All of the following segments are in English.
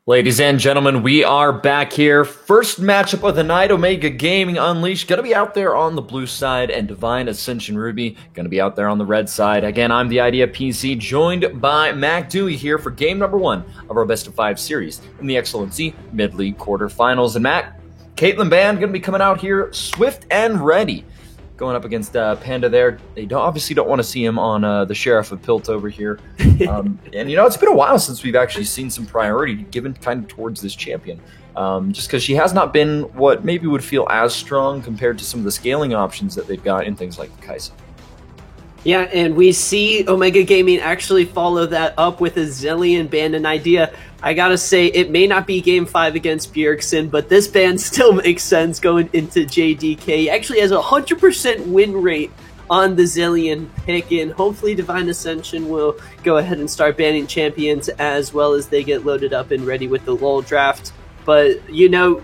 Ladies and gentlemen, we are back here. First matchup of the night, Omega Gaming Unleashed, going to be out there on the blue side, and Divine Ascension Ruby going to be out there on the red side. Again, I'm the Idea PC, joined by Mac Dewey here for game number 1 of our best of 5 series in the Excellency Mid-League quarterfinals. And Mac, Caitlyn Band going to be coming out here swift and ready, going up against Panda there. They obviously don't want to see him on the Sheriff of Pilt over here. And, it's been a while since we've actually seen some priority given kind of towards this champion. Just because she has not been what maybe would feel as strong compared to some of the scaling options that they've got in things like Kai'Sa. Yeah, and we see Omega Gaming actually follow that up with a Zilean Band and Idea. I gotta say, it may not be Game 5 against Bjergsen, but this band still makes sense going into JDK. He actually has a 100% win rate on the Zilean pick, and hopefully Divine Ascension will go ahead and start banning champions as well as they get loaded up and ready with the LoL draft. But,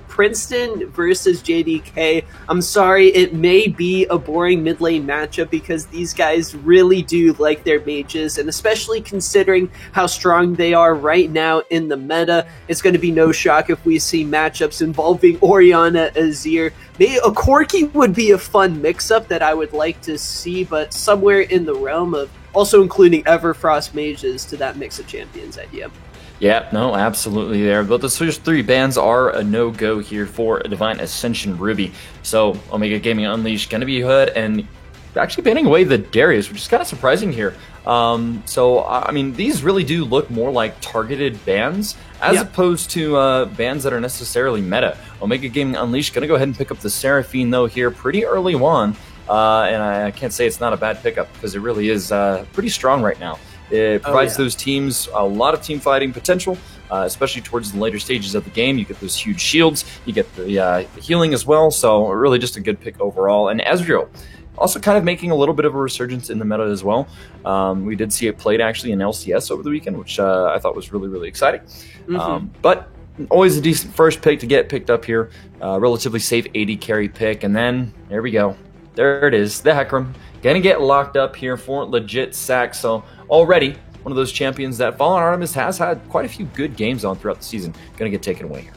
Princeton versus JDK, I'm sorry, it may be a boring mid lane matchup because these guys really do like their mages, and especially considering how strong they are right now in the meta, it's going to be no shock if we see matchups involving Orianna, Azir. Maybe a Corki would be a fun mix-up that I would like to see, but somewhere in the realm of also including Everfrost mages to that mix of champions idea. Yeah, no, absolutely there. But the first 3 bans are a no-go here for Divine Ascension Ruby. So Omega Gaming Unleashed going to be ahead and actually banning away the Darius, which is kind of surprising here. These really do look more like targeted bans as opposed to bans that are necessarily meta. Omega Gaming Unleashed going to go ahead and pick up the Seraphine, though, here pretty early on. And I can't say it's not a bad pickup because it really is pretty strong right now. It provides those teams a lot of team fighting potential, especially towards the later stages of the game. You get those huge shields, you get the healing as well, so really just a good pick overall. And Ezreal, also kind of making a little bit of a resurgence in the meta as well. We did see it played actually in LCS over the weekend, which I thought was really, really exciting. But always a decent first pick to get picked up here. Relatively safe 80 carry pick, and then there we go. There it is, the Hecarim. Gonna get locked up here for legit sack, so already one of those champions that Fallen Artemis has had quite a few good games on throughout the season. Gonna get taken away here.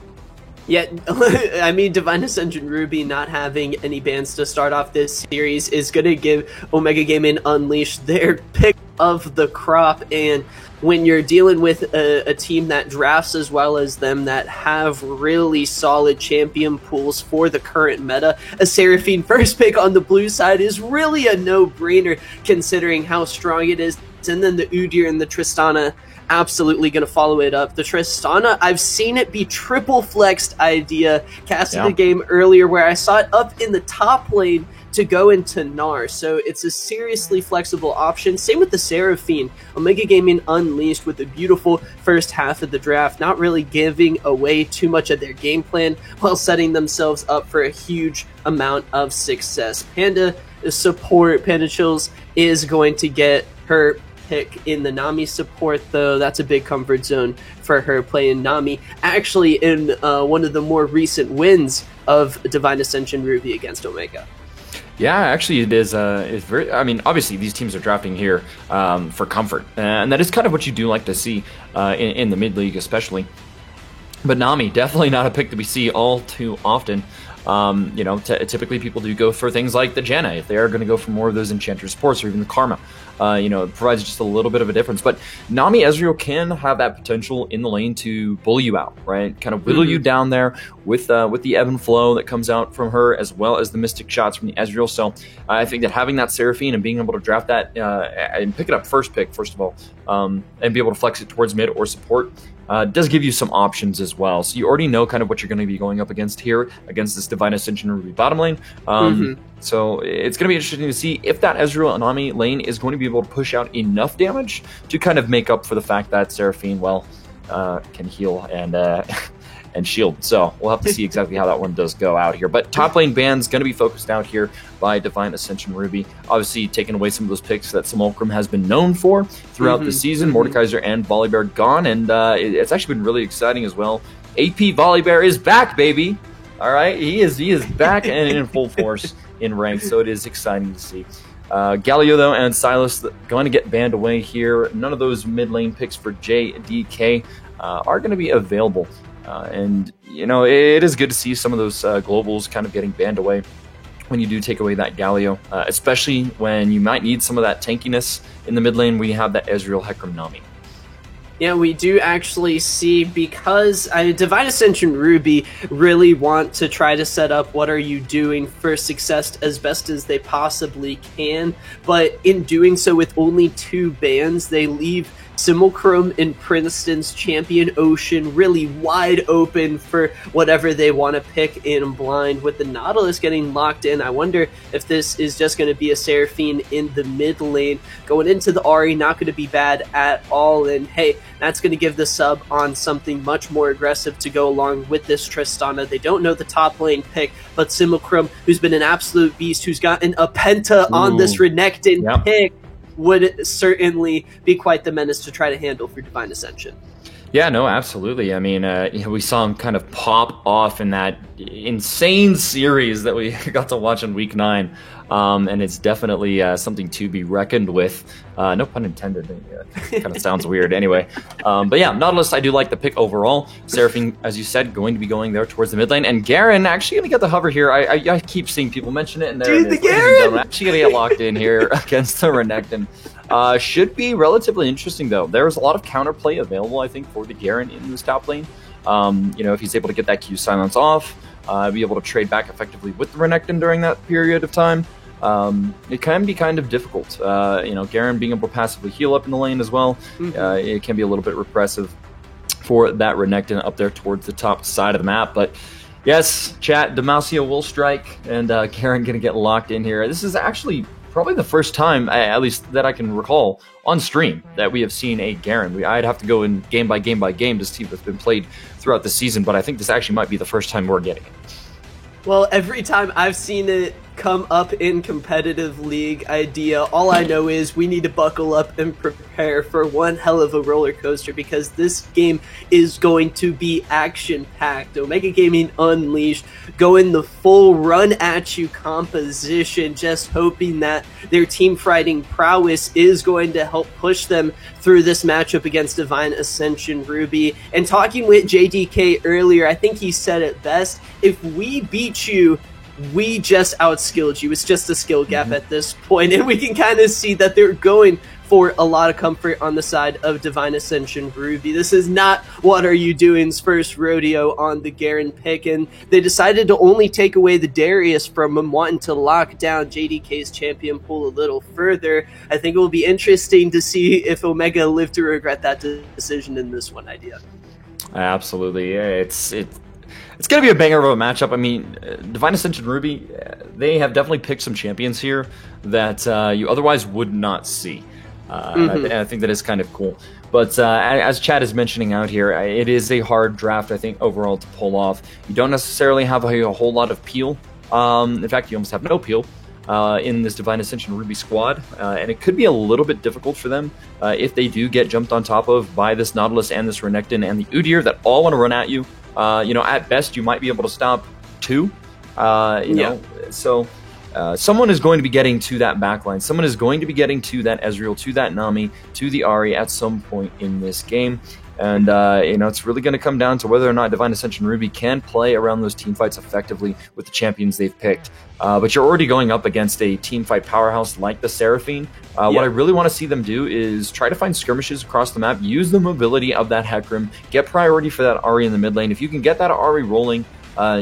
Yeah, Divine Ascension Ruby not having any bans to start off this series is going to give Omega Gaming Unleashed their pick of the crop, and when you're dealing with a team that drafts as well as them that have really solid champion pools for the current meta, a Seraphine first pick on the blue side is really a no-brainer considering how strong it is. And then the Udyr and the Tristana absolutely going to follow it up. The Tristana, I've seen it be triple flexed idea casted a game earlier where I saw it up in the top lane to go into Gnar, so it's a seriously flexible option. Same with the Seraphine. Omega Gaming Unleashed with a beautiful first half of the draft, not really giving away too much of their game plan while setting themselves up for a huge amount of success. Panda Chills is going to get her pick in the Nami support, though that's a big comfort zone for her playing Nami. Actually, in one of the more recent wins of Divine Ascension Ruby against Omega. Yeah, actually it is. It's very. Obviously these teams are drafting here for comfort, and that is kind of what you do like to see in the mid league, especially. But Nami, definitely not a pick that we see all too often. Typically people do go for things like the Janna if they are going to go for more of those enchanter supports, or even the Karma. It provides just a little bit of a difference. But Nami Ezreal can have that potential in the lane to bully you out, right? Kind of whittle you down there with the ebb and flow that comes out from her, as well as the mystic shots from the Ezreal. So I think that having that Seraphine and being able to draft that and pick it up first of all, and be able to flex it towards mid or support, does give you some options as well. So you already know kind of what you're going to be going up against here, against this Divine Ascension Ruby bottom lane. So it's going to be interesting to see if that Ezreal and Nami lane is going to be able to push out enough damage to kind of make up for the fact that Seraphine, can heal and shield. So we'll have to see exactly how that one does go out here. But top lane ban's going to be focused out here by Divine Ascension Ruby. Obviously taking away some of those picks that Simulacrum has been known for throughout the season. Mordekaiser and Volibear gone, and it's actually been really exciting as well. AP Volibear is back, baby. All right, he is back and in full force in ranks, so it is exciting to see. Galio, though, and Silas going to get banned away here. None of those mid lane picks for JDK are going to be available. And, you know, it is good to see some of those globals kind of getting banned away when you do take away that Galio, especially when you might need some of that tankiness in the mid lane where you have that Ezreal Hecarim Nami. Yeah, we do actually see, because Divine Ascension Ruby really want to try to set up What Are You Doing for success as best as they possibly can, but in doing so with only 2 bans, they leave Simulcrum and Princeton's Champion Ocean really wide open for whatever they want to pick in blind. With the Nautilus getting locked in, I wonder if this is just going to be a Seraphine in the mid lane. Going into the Ahri, not going to be bad at all, and hey, that's going to give the sub on something much more aggressive to go along with this Tristana. They don't know the top lane pick, but Simulcrum, who's been an absolute beast, who's gotten a Penta on this Renekton pick, would certainly be quite the menace to try to handle for Divine Ascension. Yeah, no, absolutely. I mean, you know, we saw him kind of pop off in that insane series that we got to watch in Week 9, and it's definitely something to be reckoned with. No pun intended. It kind of sounds weird anyway. But yeah, Nautilus, I do like the pick overall. Seraphine, as you said, going to be going there towards the mid lane, and Garen actually going to get the hover here. I keep seeing people mention it, and there Dude, the Garen! Actually going to get locked in here against the Renekton. Should be relatively interesting, though. There's a lot of counterplay available, I think, for the Garen in this top lane. You know, if he's able to get that Q silence off, be able to trade back effectively with the Renekton during that period of time, it can be kind of difficult. You know, Garen being able to passively heal up in the lane as well, it can be a little bit repressive for that Renekton up there towards the top side of the map. But yes, chat, Demacia will strike, and Garen going to get locked in here. This is actually probably the first time, at least that I can recall, on stream that we have seen a Garen. I'd have to go in game by game by game to see what's been played throughout the season, but I think this actually might be the first time we're getting it. Well, every time I've seen it come up in competitive league idea, all I know is we need to buckle up and prepare for one hell of a roller coaster, because this game is going to be action-packed. Omega Gaming Unleashed going the full run-at-you composition, just hoping that their team fighting prowess is going to help push them through this matchup against Divine Ascension Ruby. And talking with JDK earlier, I think he said it best: if we beat you, we just outskilled you. It's just a skill gap at this point, and we can kind of see that they're going for a lot of comfort on the side of Divine Ascension Ruby. This is not What Are You Doing's first rodeo on the Garen pick, and they decided to only take away the Darius from him, wanting to lock down JDK's champion pool a little further. I think it will be interesting to see if Omega live to regret that decision in this one idea. Absolutely, yeah, it's going to be a banger of a matchup. I mean, Divine Ascension Ruby, they have definitely picked some champions here that you otherwise would not see. I think that is kind of cool. But as Chad is mentioning out here, it is a hard draft, I think, overall to pull off. You don't necessarily have a whole lot of peel. In fact, you almost have no peel in this Divine Ascension Ruby squad. And it could be a little bit difficult for them if they do get jumped on top of by this Nautilus and this Renekton and the Udyr that all want to run at you. You know, at best, you might be able to stop 2. You know, so someone is going to be getting to that backline. Someone is going to be getting to that Ezreal, to that Nami, to the Ahri at some point in this game. And, you know, it's really going to come down to whether or not Divine Ascension Ruby can play around those team fights effectively with the champions they've picked. But you're already going up against a team fight powerhouse like the Seraphine. What I really want to see them do is try to find skirmishes across the map, use the mobility of that Hecarim, get priority for that Ahri in the mid lane. If you can get that Ahri rolling,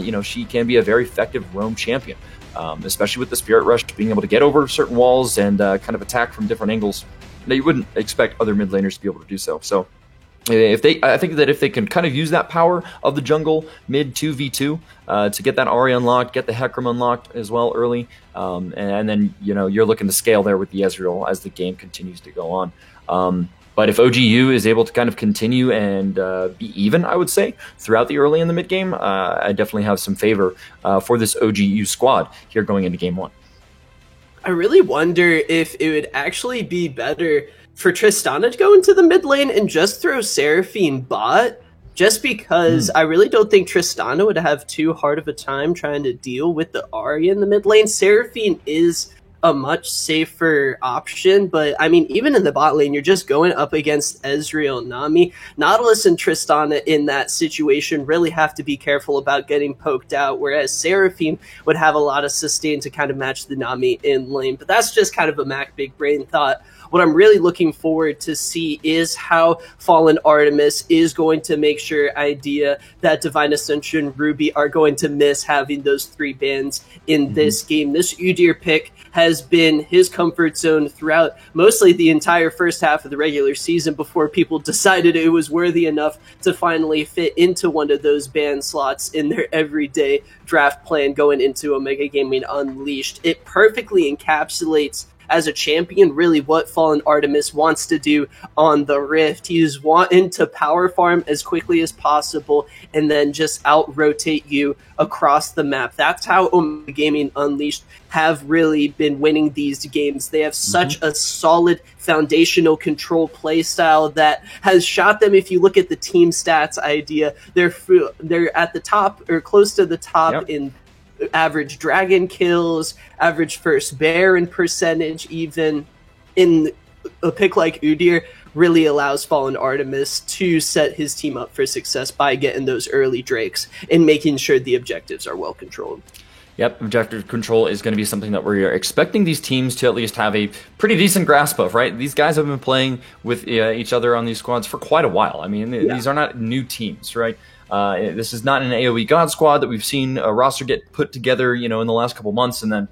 you know, she can be a very effective roam champion, especially with the Spirit Rush, being able to get over certain walls and kind of attack from different angles that you wouldn't expect other mid laners to be able to do so. So I think that if they can kind of use that power of the jungle mid 2v2 to get that Ahri unlocked, get the Hecarim unlocked as well early, and then, you know, you're looking to scale there with the Ezreal as the game continues to go on. But if OGU is able to kind of continue and be even, I would say, throughout the early and the mid game, I definitely have some favor for this OGU squad here going into game 1. I really wonder if it would actually be better for Tristana to go into the mid lane and just throw Seraphine bot, just because I really don't think Tristana would have too hard of a time trying to deal with the Ahri in the mid lane. Seraphine is a much safer option. But I mean, even in the bot lane, you're just going up against Ezreal, Nami. Nautilus and Tristana in that situation really have to be careful about getting poked out, whereas Seraphine would have a lot of sustain to kind of match the Nami in lane. But that's just kind of a Mac Big Brain thought. What I'm really looking forward to see is how Fallen Artemis is going to make sure Idea, that Divine Ascension, Ruby are going to miss having those 3 bans in this game. This Udyr pick has been his comfort zone throughout mostly the entire first half of the regular season before people decided it was worthy enough to finally fit into one of those ban slots in their everyday draft plan going into Omega Gaming Unleashed. It perfectly encapsulates as a champion really what Fallen Artemis wants to do on the Rift. He's wanting to power farm as quickly as possible and then just out-rotate you across the map. That's how Omega Gaming Unleashed have really been winning these games. They have such a solid foundational control play style that has shot them. If you look at the team stats Idea, they're at the top or close to the top in average dragon kills, average first Baron percentage, even in a pick like Udyr really allows Fallen Artemis to set his team up for success by getting those early Drakes and making sure the objectives are well controlled. Yep, objective control is going to be something that we're expecting these teams to at least have a pretty decent grasp of, right? These guys have been playing with each other on these squads for quite a while. I mean, these are not new teams, right? This is not an AoE God squad that we've seen a roster get put together, in the last couple months and then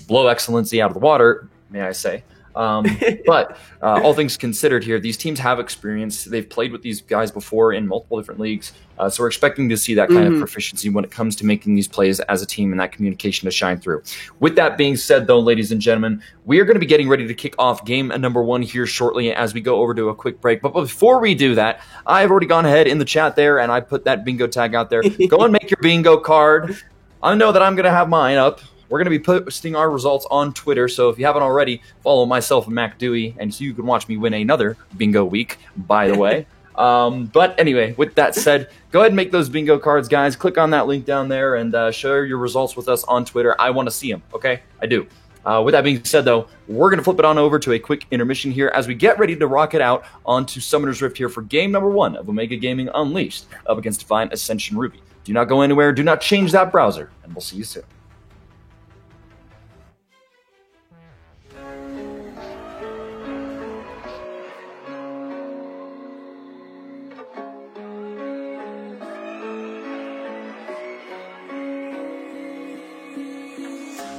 blow excellency out of the water, may I say. But all things considered here, these teams have experience. They've played with these guys before in multiple different leagues. So we're expecting to see that kind of proficiency when it comes to making these plays as a team and that communication to shine through. With that being said, though, ladies and gentlemen, we are going to be getting ready to kick off game number 1 here shortly as we go over to a quick break. But before we do that, I've already gone ahead in the chat there and I put that bingo tag out there. Go and make your bingo card. I know that I'm going to have mine up. We're going to be posting our results on Twitter, so if you haven't already, follow myself and Mac Dewey, and so you can watch me win another bingo week, by the way. But anyway, with that said, go ahead and make those bingo cards, guys. Click on that link down there and share your results with us on Twitter. I want to see them, okay? I do. With that being said, though, we're going to flip it on over to a quick intermission here as we get ready to rock it out onto Summoner's Rift here for game number 1 of Omega Gaming Unleashed up against Divine Ascension Ruby. Do not go anywhere. Do not change that browser, and we'll see you soon.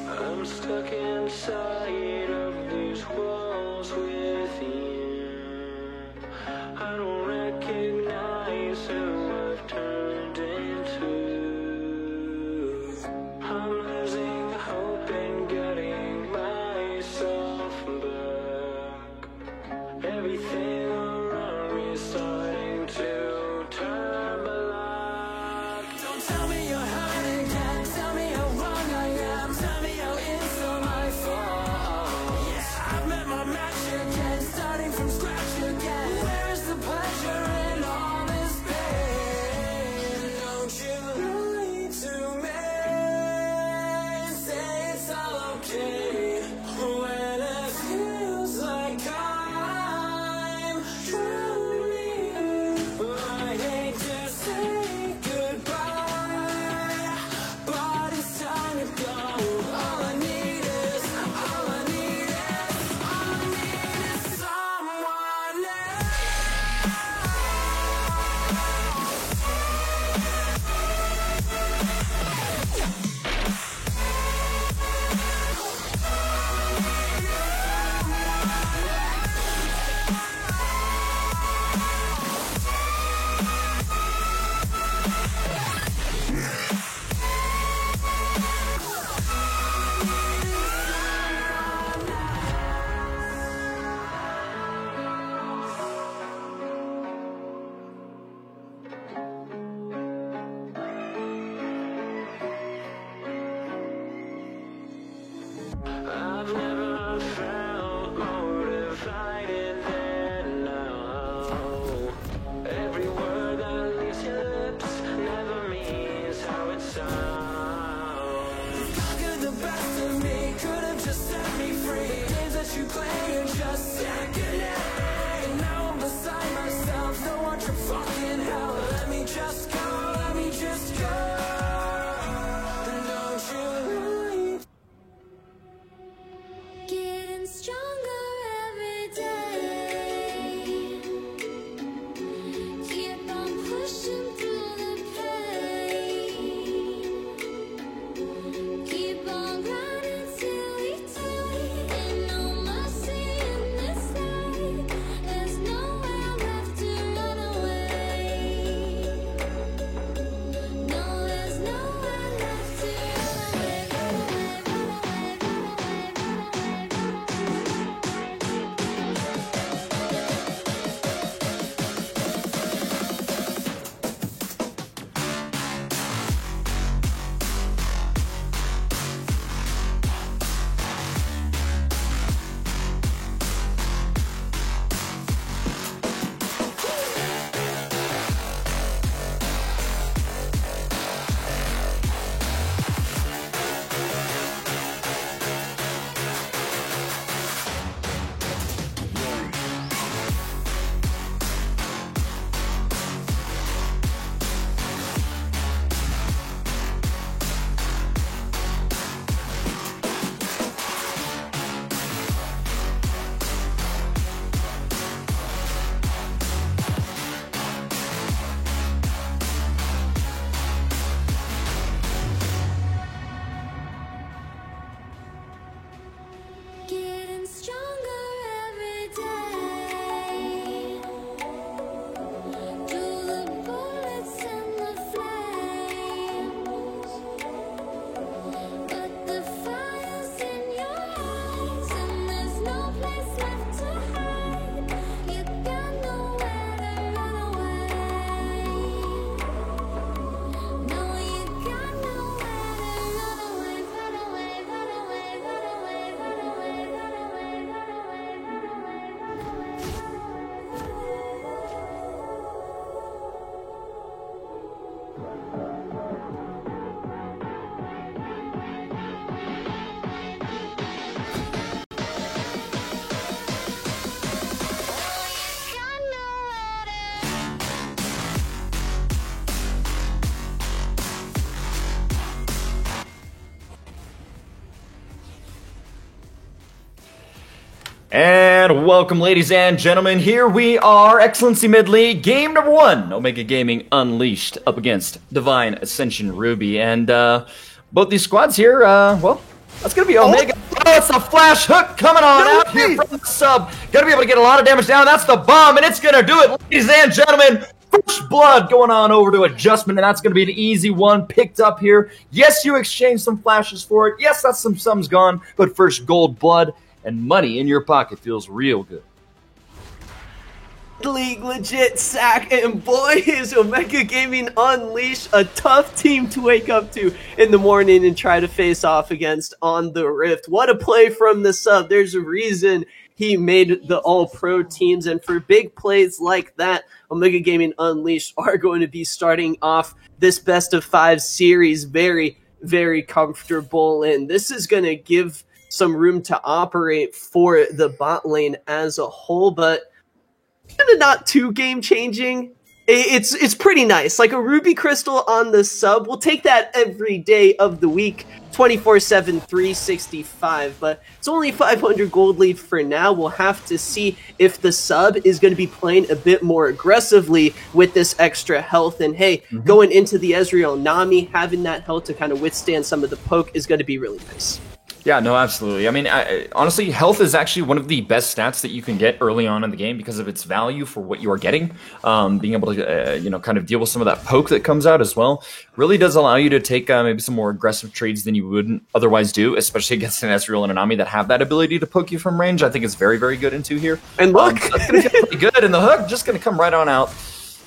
I'm stuck inside of these walls within. I don't recognize who I've turned into. I'm losing hope and getting myself back. Everything around me is starting to turn black. Don't tell me you're hurting, can't tell me how wrong I am. Tell me how it's all my fault. Yeah, I've met my And welcome, ladies and gentlemen. Here we are, Excellency Mid-League, game number 1. Omega Gaming Unleashed up against Divine Ascension Ruby. And both these squads here, well, that's going to be Omega. Oh, it's the flash hook coming on out here from the sub. Going to be able to get a lot of damage down. That's the bomb, and it's going to do it, ladies and gentlemen. First blood going on over to Adjustment, and that's going to be an easy one picked up here. Yes, you exchange some flashes for it. Yes, that's some sums gone, but first gold, blood, and money in your pocket feels real good. League legit sack, and boy is Omega Gaming Unleashed a tough team to wake up to in the morning and try to face off against on the Rift. What a play from the sub. There's a reason he made the all-pro teams, and for big plays like that, Omega Gaming Unleashed are going to be starting off this best of 5 series very, very comfortable, and this is going to give some room to operate for the bot lane as a whole, but kind of not too game changing. It's pretty nice. Like a Ruby Crystal on the sub, we'll take that every day of the week, 24/7, 365. But it's only 500 gold lead for now. We'll have to see if the sub is going to be playing a bit more aggressively with this extra health. And hey, going into the Ezreal Nami, having that health to kind of withstand some of the poke is going to be really nice. Yeah, no, absolutely. I mean, honestly, health is actually one of the best stats that you can get early on in the game because of its value for what you are getting. Being able to, kind of deal with some of that poke that comes out as well really does allow you to take maybe some more aggressive trades than you wouldn't otherwise do, especially against an Ezreal and an Nami that have that ability to poke you from range. I think it's very, very good into here. And look! That's going to feel pretty good, and the hook just going to come right on out.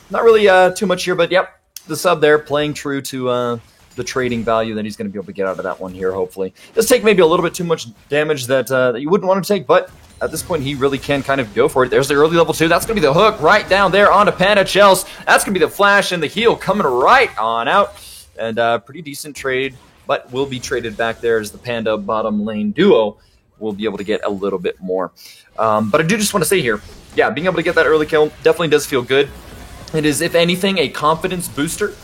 Not really too much here, but yep, the sub there playing true to the trading value that he's going to be able to get out of that one here, hopefully. Does take maybe a little bit too much damage that you wouldn't want to take, but at this point, he really can kind of go for it. There's the early level 2. That's going to be the hook right down there onto Panda Chels. That's going to be the flash and the heal coming right on out. And pretty decent trade, but will be traded back there as the Panda bottom lane duo will be able to get a little bit more. But I do just want to say here, yeah, being able to get that early kill definitely does feel good. It is, if anything, a confidence booster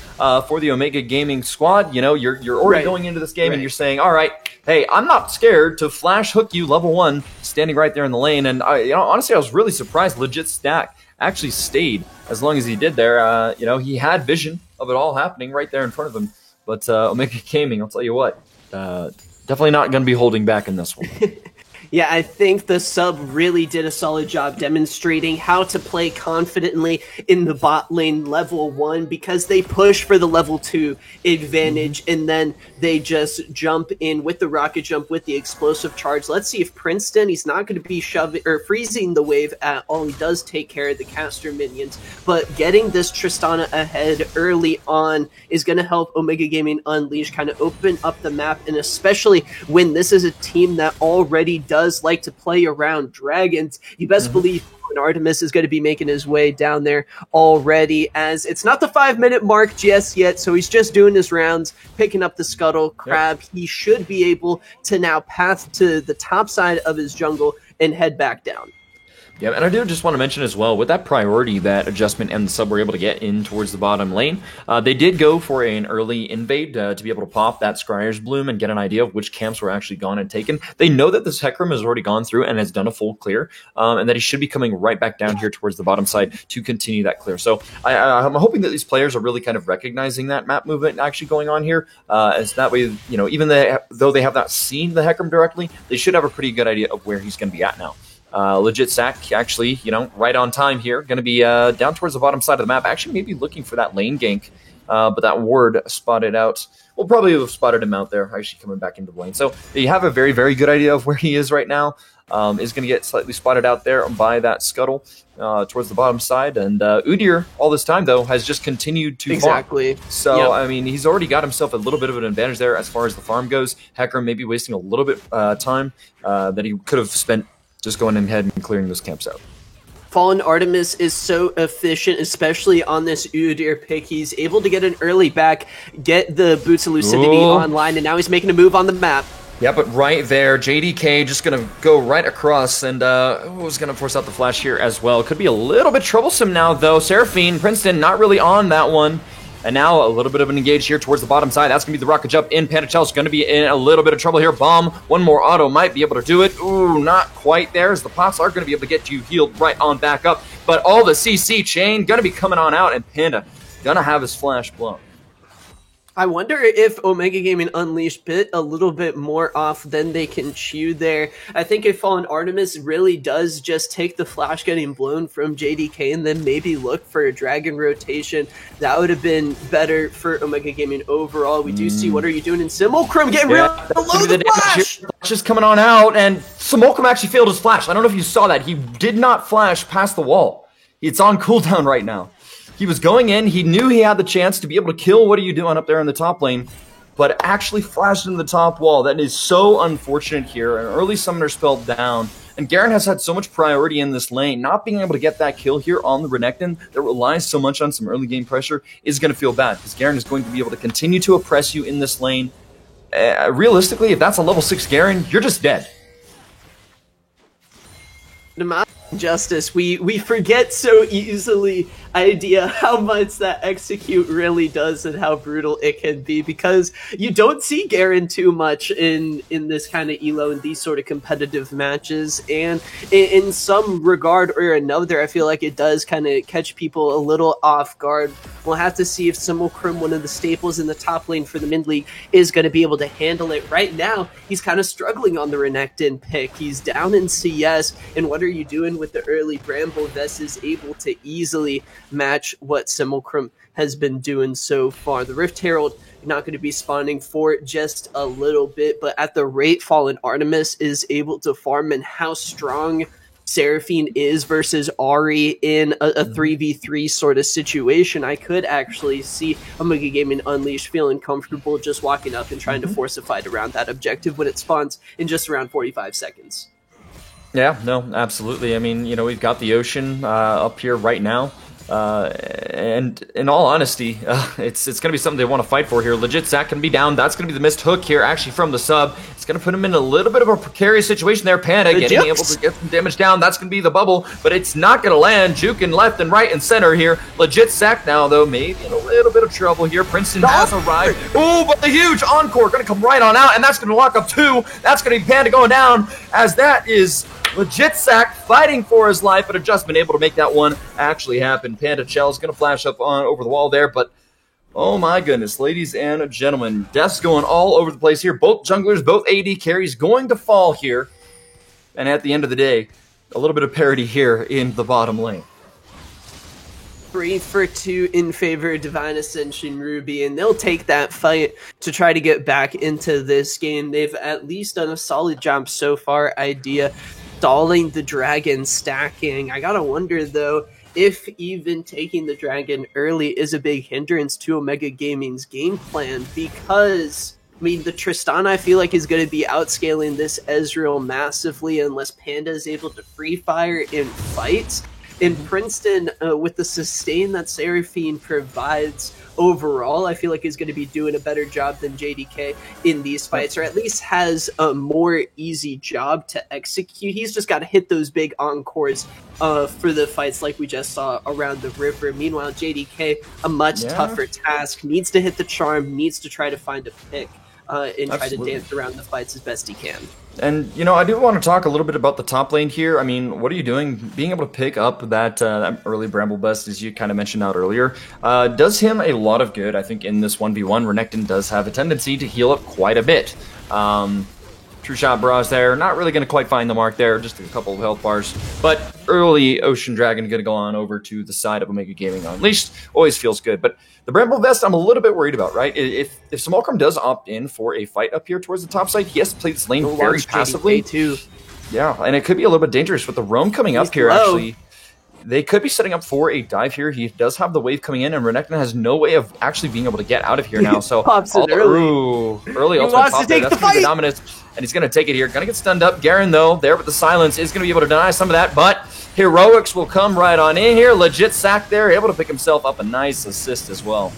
for the Omega Gaming squad. You know, you're already going into this game and you're saying, all right, hey, I'm not scared to flash hook you level 1, standing right there in the lane. And honestly, I was really surprised. Legit Stack actually stayed as long as he did there. He had vision of it all happening right there in front of him. But Omega Gaming, I'll tell you what, definitely not going to be holding back in this one. Yeah, I think the sub really did a solid job demonstrating how to play confidently in the bot lane level 1 because they push for the level 2 advantage and then they just jump in with the rocket jump with the explosive charge. Let's see if Princeton, he's not going to be shoving or freezing the wave at all. He does take care of the caster minions, but getting this Tristana ahead early on is going to help Omega Gaming Unleashed kind of open up the map, and especially when this is a team that already does like to play around dragons, you best believe Artemis is going to be making his way down there already, as it's not the 5-minute mark just yet, so he's just doing his rounds, picking up the scuttle crab. Yep. He should be able to now path to the top side of his jungle and head back down. Yeah, and I do just want to mention as well, with that priority that Adjustment and the sub were able to get in towards the bottom lane, they did go for an early invade to be able to pop that Scryer's Bloom and get an idea of which camps were actually gone and taken. They know that this Hecarim has already gone through and has done a full clear, and that he should be coming right back down here towards the bottom side to continue that clear. So I'm hoping that these players are really kind of recognizing that map movement actually going on here, as that way, even though they have not seen the Hecarim directly, they should have a pretty good idea of where he's going to be at now. Legit Sack, actually, right on time here. Going to be down towards the bottom side of the map. Actually, maybe looking for that lane gank, but that ward spotted out. We'll probably have spotted him out there, actually coming back into the lane. So you have a very, very good idea of where he is right now. Is going to get slightly spotted out there by that scuttle towards the bottom side. And Udyr, all this time, though, has just continued to farm. So, yep. I mean, he's already got himself a little bit of an advantage there as far as the farm goes. Hecarim maybe wasting a little bit time that he could have spent just going ahead and clearing those camps out. Fallen Artemis is so efficient, especially on this Udyr pick. He's able to get an early back, get the Boots of Lucidity online, and now he's making a move on the map. Yeah, but right there, JDK just going to go right across, and was going to force out the flash here as well. Could be a little bit troublesome now, though. Seraphine, Princeton, not really on that one. And now a little bit of an engage here towards the bottom side. That's going to be the rocket jump in. Pandachel's going to be in a little bit of trouble here. Bomb. One more auto might be able to do it. Ooh, not quite there, as the pops are going to be able to get you healed right on back up. But all the CC chain going to be coming on out, and Panda going to have his flash blown. I wonder if Omega Gaming Unleashed bit a little bit more off than they can chew there. I think if Fallen Artemis really does just take the flash getting blown from JDK and then maybe look for a Dragon rotation, that would have been better for Omega Gaming overall. We do see What Are You Doing in Simulcrum getting real below the flash! Flash is coming on out, and Simulcrum actually failed his flash. I don't know if you saw that. He did not flash past the wall. It's on cooldown right now. He was going in, he knew he had the chance to be able to kill What Are You Doing up there in the top lane, but actually flashed into the top wall. That is so unfortunate here. An early summoner spell down, and Garen has had so much priority in this lane. Not being able to get that kill here on the Renekton that relies so much on some early game pressure is going to feel bad, because Garen is going to be able to continue to oppress you in this lane. Realistically, if that's a level 6 Garen, you're just dead. Justice, we forget so easily idea how much that execute really does and how brutal it can be, because you don't see Garen too much in this kind of elo and these sort of competitive matches, and in some regard or another I feel like it does kind of catch people a little off guard. We'll have to see if Simulcrum, one of the staples in the top lane for the mid league, is going to be able to handle it. Right now he's kind of struggling on the Renekton pick. He's down in CS, and What Are You Doing with the early Bramble Vest is able to easily match what Simulcrum has been doing so far. The Rift Herald not going to be spawning for just a little bit, but at the rate Fallen Artemis is able to farm and how strong Seraphine is versus Ahri in a 3v3 sort of situation, I could actually see Omega Gaming Unleashed feeling comfortable just walking up and trying to force a fight around that objective when it spawns in just around 45 seconds. Yeah, no, absolutely. I mean, you know, we've got the Ocean up here right now. And in all honesty, it's going to be something they want to fight for here. Legit, Zac can be down. That's going to be the missed hook here, actually, from the sub. It's going to put him in a little bit of a precarious situation there. Panda getting able to get some damage down. That's going to be the bubble, but it's not going to land. Juking left and right and center here. Legit, Zac now, though, maybe in a little bit of trouble here. Princeton has arrived. Ooh, but the huge encore going to come right on out, and that's going to lock up 2. That's going to be Panda going down, as that is Legit Zac fighting for his life, but have just been able to make that one actually happen. Pandachel's going to flash up on over the wall there, but oh my goodness, ladies and gentlemen, death's going all over the place here. Both junglers, both AD carries going to fall here. And at the end of the day, a little bit of parity here in the bottom lane. 3 for 2 in favor of Divine Ascension Ruby, and they'll take that fight to try to get back into this game. They've at least done a solid job so far, idea stalling the dragon stacking. I gotta wonder though if even taking the dragon early is a big hindrance to Omega Gaming's game plan, because I mean, the Tristana I feel like is going to be outscaling this Ezreal massively unless Panda is able to free fire in fights. In Princeton, with the sustain that Seraphine provides overall, I feel like he's going to be doing a better job than JDK in these fights, or at least has a more easy job to execute. He's just got to hit those big encores for the fights like we just saw around the river. Meanwhile, JDK, a much tougher task, needs to hit the charm, needs to try to find a pick. And try to dance around the fights as best he can. And, you know, I do want to talk a little bit about the top lane here. I mean, What Are You Doing? Being able to pick up that early Bramble Bust, as you kind of mentioned out earlier, does him a lot of good. I think in this 1v1, Renekton does have a tendency to heal up quite a bit. True Shot Bras there, not really going to quite find the mark there, just a couple of health bars. But early Ocean Dragon going to go on over to the side of Omega Gaming Unleashed. Always feels good. But the Bramble Vest, I'm a little bit worried about, right? If Simulcrum does opt in for a fight up here towards the top side, he has to play this lane very passively. Too. Yeah, and it could be a little bit dangerous with the roam coming up here, actually. They could be setting up for a dive here. He does have the wave coming in, and Renekton has no way of actually being able to get out of here now. So pops it early ultimate pop there. That's going to be Dominus, and he's going to take it here. Going to get stunned up. Garen, though, there with the silence, is going to be able to deny some of that, but Heroics will come right on in here. Legit Zac there, able to pick himself up a nice assist as well.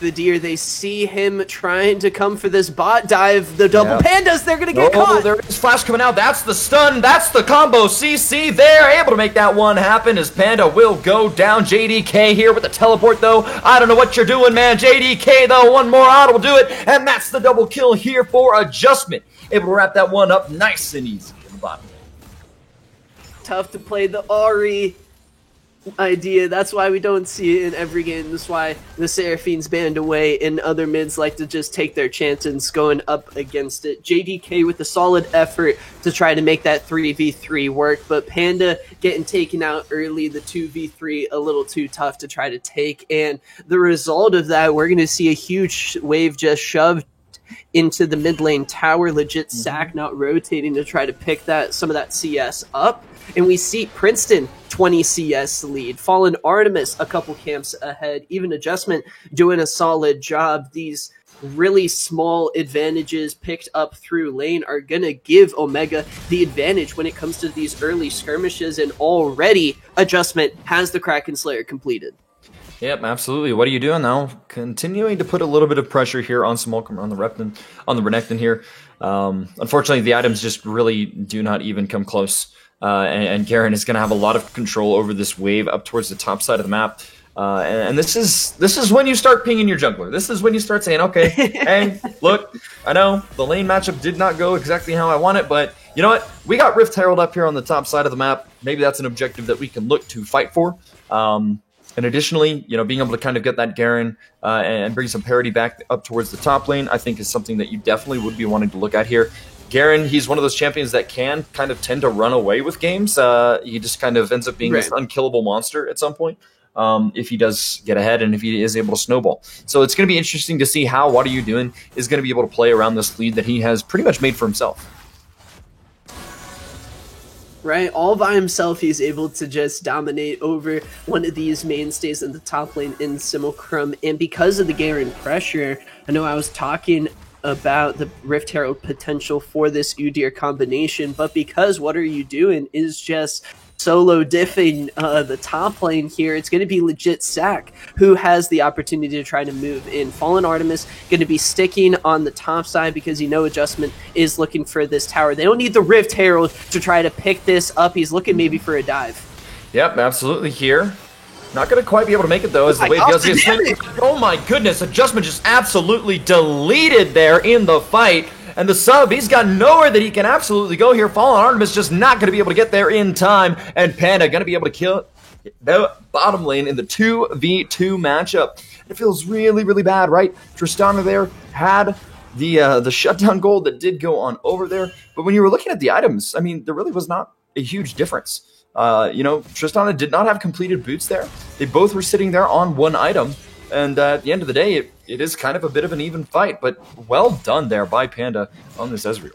the deer. They see him trying to come for this bot dive. The double pandas, they're going to get caught. There is Flash coming out. That's the stun. That's the combo. CC there, able to make that one happen as Panda will go down. JDK here with the teleport, though. I don't know what you're doing, man. JDK, though, one more auto will do it. And that's the double kill here for Adjustment. Able to wrap that one up nice and easy in the bottom. Tough to play the Ahri idea. That's why we don't see it in every game. That's why the Seraphines banned away and other mids like to just take their chances going up against it. JDK with a solid effort to try to make that 3v3 work, but Panda getting taken out early, the 2v3 a little too tough to try to take, and the result of that, we're going to see a huge wave just shoved into the mid lane tower. Legit Sack not rotating to try to pick some of that CS up. And we see Princeton 20 CS lead. Fallen Artemis a couple camps ahead. Even Adjustment doing a solid job. These really small advantages picked up through lane are going to give Omega the advantage when it comes to these early skirmishes. And already Adjustment has the Kraken Slayer completed. Yep, absolutely. What are you doing now? Continuing to put a little bit of pressure here on Smolkum, on the Renekton here. Unfortunately, the items just really do not even come close. And Garen is going to have a lot of control over this wave up towards the top side of the map. And this is when you start pinging your jungler. This is when you start saying, okay, hey, look, I know the lane matchup did not go exactly how I want it, but you know what? We got Rift Herald up here on the top side of the map. Maybe that's an objective that we can look to fight for. And additionally, you know, being able to kind of get that Garen and bring some parity back up towards the top lane, I think is something that you definitely would be wanting to look at here. Garen, he's one of those champions that can kind of tend to run away with games. He just kind of ends up being this unkillable monster at some point if he does get ahead and if he is able to snowball. So it's going to be interesting to see how What Are You Doing is going to be able to play around this lead that he has pretty much made for himself. Right, all by himself, he's able to just dominate over one of these mainstays in the top lane in Simulcrum. And because of the Garen pressure, I know I was talking about the Rift Herald potential for this Udyr combination, but because What Are You Doing is just solo diffing the top lane here, it's going to be legit Sack who has the opportunity to try to move in. Fallen Artemis going to be sticking on the top side because Adjustment is looking for this tower. They don't need the Rift Herald to try to pick this up. He's looking maybe for a dive. Yep, absolutely here. Not going to quite be able to make it, though, as the wave does get sent. Oh my goodness, Adjustment just absolutely deleted there in the fight. And the sub, he's got nowhere that he can absolutely go here. Fallen Artemis just not going to be able to get there in time. And Panda going to be able to kill the bottom lane in the 2v2 matchup. It feels really, really bad, right? Tristana there had the shutdown gold that did go on over there. But when you were looking at the items, I mean, there really was not a huge difference. Tristana did not have completed boots there. They both were sitting there on one item. And at the end of the day, it is kind of a bit of an even fight, but well done there by Panda on this Ezreal.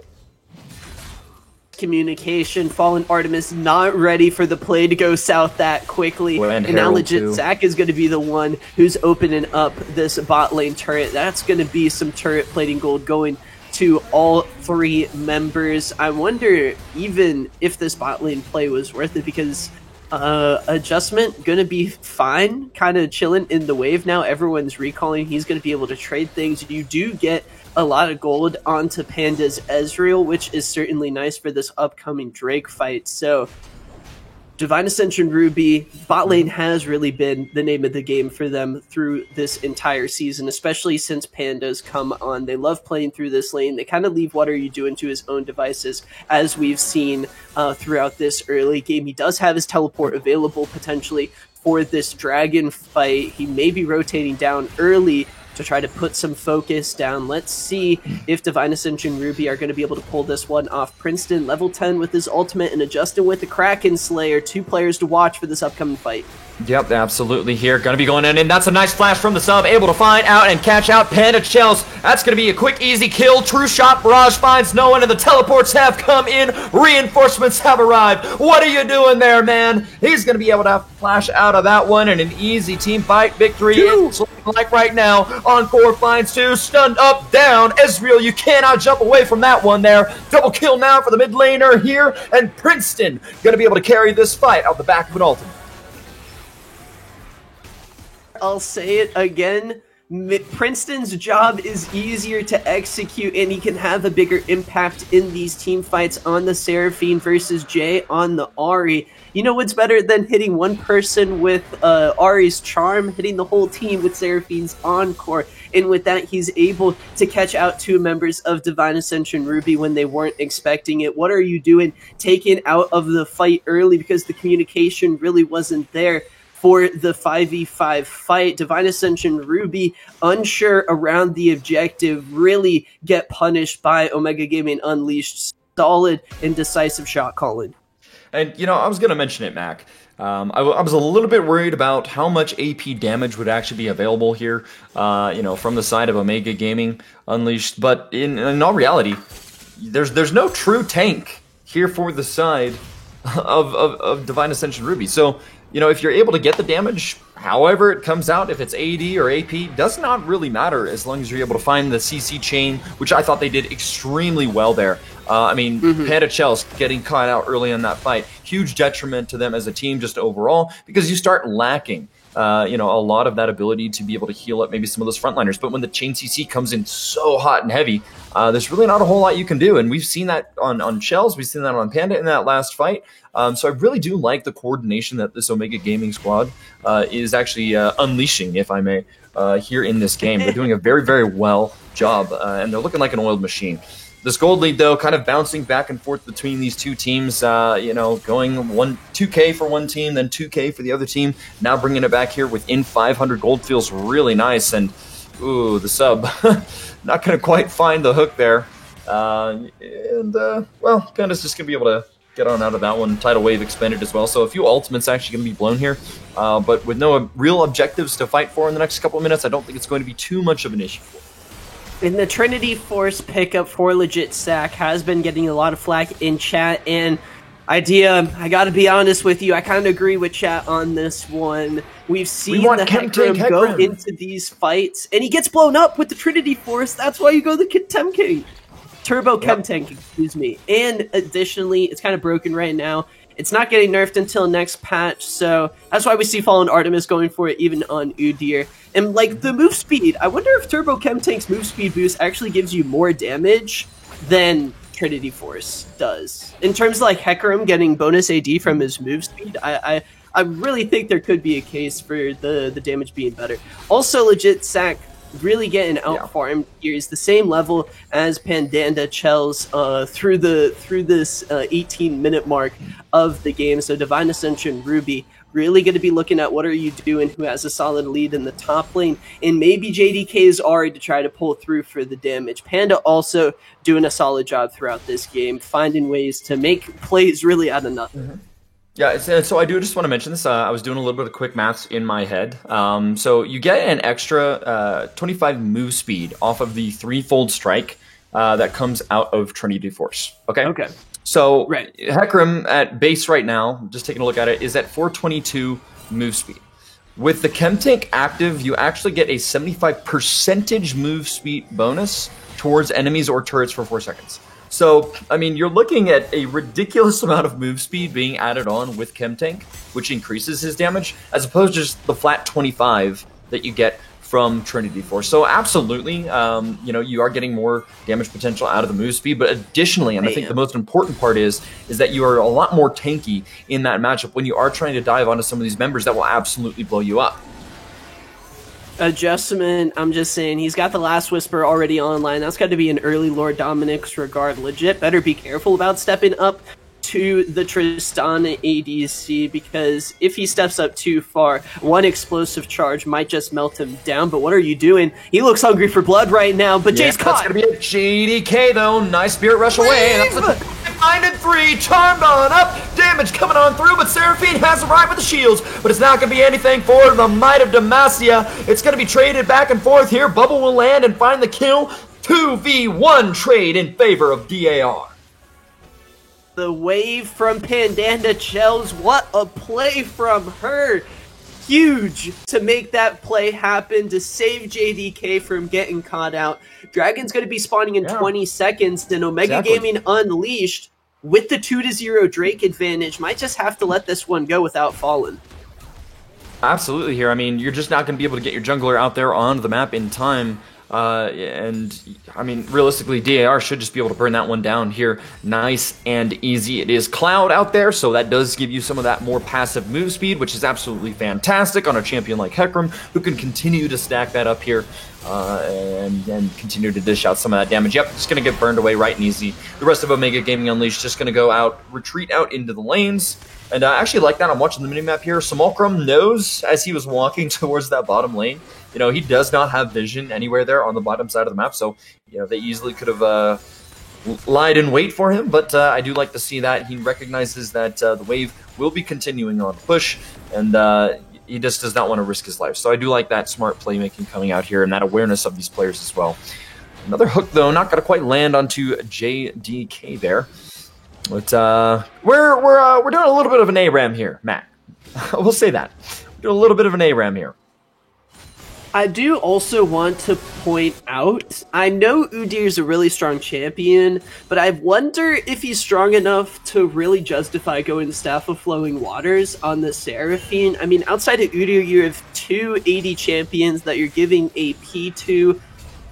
Communication, Fallen Artemis not ready for the play to go south that quickly. And now legit Zac is going to be the one who's opening up this bot lane turret. That's going to be some turret plating gold going to all three members. I wonder even if this bot lane play was worth it, because Adjustment gonna be fine, kind of chilling in the wave now. Everyone's recalling. He's gonna be able to trade things. You do get a lot of gold onto Panda's Ezreal, which is certainly nice for this upcoming Drake fight. So Divine Ascension Ruby, bot lane has really been the name of the game for them through this entire season, especially since Panda's come on. They love playing through this lane. They kind of leave What Are You Doing to his own devices, as we've seen throughout this early game. He does have his teleport available potentially for this dragon fight. He may be rotating down early to try to put some focus down. Let's see if Divine Ascension Ruby are going to be able to pull this one off. Princeton, level 10 with his ultimate, and Adjustin with the Kraken Slayer. Two players to watch for this upcoming fight. Yep, absolutely here. Going to be going in, and that's a nice flash from the sub. Able to find out and catch out Panda Chels. That's going to be a quick, easy kill. True shot. Barrage finds no one, and the teleports have come in. Reinforcements have arrived. What are you doing there, man? He's going to be able to flash out of that one, and an easy team fight victory. It's looking like right now. Encore finds two. Stunned up, down. Ezreal, you cannot jump away from that one there. Double kill now for the mid laner here, and Princeton going to be able to carry this fight out the back of an ultimate. I'll say it again. Princeton's job is easier to execute, and he can have a bigger impact in these team fights on the Seraphine versus Jay on the Ahri. You know what's better than hitting one person with Ahri's charm? Hitting the whole team with Seraphine's Encore. And with that, he's able to catch out 2 members of Divine Ascension Ruby when they weren't expecting it. What are you doing? Taken out of the fight early because the communication really wasn't there for the 5v5 fight. Divine Ascension Ruby, unsure around the objective, really get punished by Omega Gaming Unleashed. Solid and decisive shot calling. And, you know, I was going to mention it, Mac. I was a little bit worried about how much AP damage would actually be available here, you know, from the side of Omega Gaming Unleashed. But in all reality, there's no true tank here for the side of Divine Ascension Ruby. So, you know, if you're able to get the damage, however it comes out, if it's AD or AP, does not really matter as long as you're able to find the CC chain, which I thought they did extremely well there. I mean, Panda Chels getting caught out early in that fight, huge detriment to them as a team just overall, because you start lacking, you know, a lot of that ability to be able to heal up maybe some of those frontliners. But when the chain CC comes in so hot and heavy, there's really not a whole lot you can do. And we've seen that on Chels, we've seen that on Panda in that last fight. So I really do like the coordination that this Omega Gaming squad is actually unleashing, if I may, here in this game. They're doing a very, very well job, and they're looking like an oiled machine. This gold lead, though, kind of bouncing back and forth between these two teams, you know, going 2K for one team, then 2K for the other team. Now bringing it back here within 500 gold feels really nice. And, ooh, the sub. Not going to quite find the hook there. Well, Panda's just going to be able to get on out of that one. Tidal Wave expanded as well, so a few ultimates actually going to be blown here. But with no real objectives to fight for in the next couple of minutes, I don't think it's going to be too much of an issue for them. And the Trinity Force pickup for Legit Sack has been getting a lot of flack in chat. And Idea, I gotta be honest with you, I kind of agree with chat on this one. We've seen the Hecarim go into these fights, and he gets blown up with the Trinity Force. That's why you go the Chemtank. Turbo Chemtank, excuse me. And additionally, it's kind of broken right now. It's not getting nerfed until next patch, so that's why we see Fallen Artemis going for it even on Udyr. And like the move speed, I wonder if Turbo Chemtank's move speed boost actually gives you more damage than Trinity Force does. In terms of like Hecarim getting bonus AD from his move speed, I really think there could be a case for the damage being better. Also, Legit Sack really getting out-farmed here is the same level as Pandanda Chels through this 18-minute mark of the game. So Divine Ascension Ruby really going to be looking at what are you doing, who has a solid lead in the top lane, and maybe JDK's Ahri to try to pull through for the damage. Panda also doing a solid job throughout this game, finding ways to make plays really out of nothing. Yeah, so I do just want to mention this. I was doing a little bit of quick maths in my head. So you get an extra 25 move speed off of the threefold strike that comes out of Trinity Force. Okay. So Hecarim at base right now, just taking a look at it, is at 422 move speed. With the Chemtank active, you actually get a 75% move speed bonus towards enemies or turrets for 4 seconds. So, I mean, you're looking at a ridiculous amount of move speed being added on with Chemtank, which increases his damage, as opposed to just the flat 25 that you get from Trinity Force. So, absolutely, you know, you are getting more damage potential out of the move speed, but additionally, and I think the most important part is that you are a lot more tanky in that matchup when you are trying to dive onto some of these members that will absolutely blow you up. Adjustment, I'm just saying, he's got the Last Whisper already online. That's got to be an early Lord Dominic's regard. Legit better be careful about stepping up to the Tristana ADC, because if he steps up too far, one explosive charge might just melt him down. But what are you doing? He looks hungry for blood right now, but Jay's caught! That's going to be a JDK, though. Nice Spirit Rush away. And that's a 9-3, charmed on up, damage coming on through, but Seraphine has arrived with the shields, but it's not going to be anything for the Might of Demacia. It's going to be traded back and forth here. Bubble will land and find the kill. 2v1 trade in favor of DAR. The wave from Pandanda Chels, what a play from her. Huge to make that play happen, to save JDK from getting caught out. Dragon's going to be spawning in 20 seconds, and Omega Gaming Unleashed, with the 2-0 Drake advantage, might just have to let this one go without falling. Absolutely here. I mean, you're just not going to be able to get your jungler out there on the map in time. And I mean, realistically, DAR should just be able to burn that one down here. Nice and easy. It is Cloud out there, so that does give you some of that more passive move speed, which is absolutely fantastic on a champion like Hecarim, who can continue to stack that up here and continue to dish out some of that damage. Yep, just going to get burned away right and easy. The rest of Omega Gaming Unleashed just going to go out, retreat out into the lanes. And I actually like that. I'm watching the minimap here. Simulcrum knows as he was walking towards that bottom lane, you know, he does not have vision anywhere there on the bottom side of the map. So, you know, they easily could have lied in wait for him. But I do like to see that. He recognizes that the wave will be continuing on push. And he just does not want to risk his life. So I do like that smart playmaking coming out here and that awareness of these players as well. Another hook, though, not going to quite land onto JDK there. But we're doing a little bit of an ARAM here, Matt. We'll say that. We're doing a little bit of an ARAM here. I do also want to point out, I know Udyr is a really strong champion, but I wonder if he's strong enough to really justify going to Staff of Flowing Waters on the Seraphine. I mean, outside of Udyr, you have two 80 champions that you're giving AP to.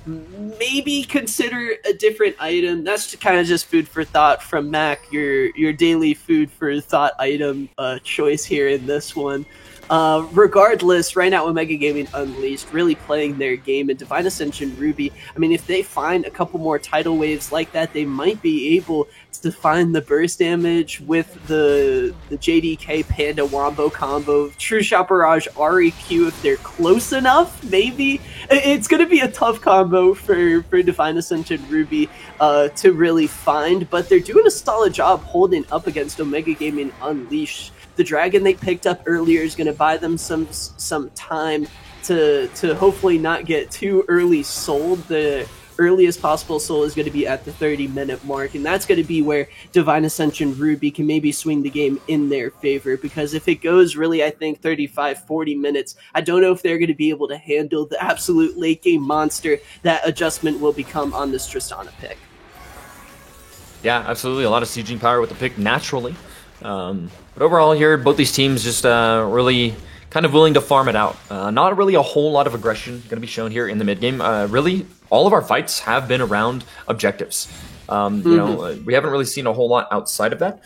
Maybe consider a different item. That's kind of just food for thought from Mac, your daily food for thought item choice here in this one. Regardless, right now Omega Gaming Unleashed really playing their game, and Divine Ascension Ruby, I mean, if they find a couple more tidal waves like that, they might be able to find the burst damage with the JDK Panda Wombo combo, True Shot Barrage, REQ if they're close enough, maybe. It's going to be a tough combo for Divine Ascension Ruby to really find, but they're doing a solid job holding up against Omega Gaming Unleashed. The dragon they picked up earlier is going to buy them some time to hopefully not get too early sold. The earliest possible soul is going to be at the 30-minute mark, and that's going to be where Divine Ascension Ruby can maybe swing the game in their favor, because if it goes really, I think, 35-40 minutes, I don't know if they're going to be able to handle the absolute late-game monster that Adjustment will become on this Tristana pick. Yeah, absolutely. A lot of sieging power with the pick naturally. But overall here, both these teams just really kind of willing to farm it out. Not really a whole lot of aggression going to be shown here in the mid game. Really, all of our fights have been around objectives. You know, we haven't really seen a whole lot outside of that,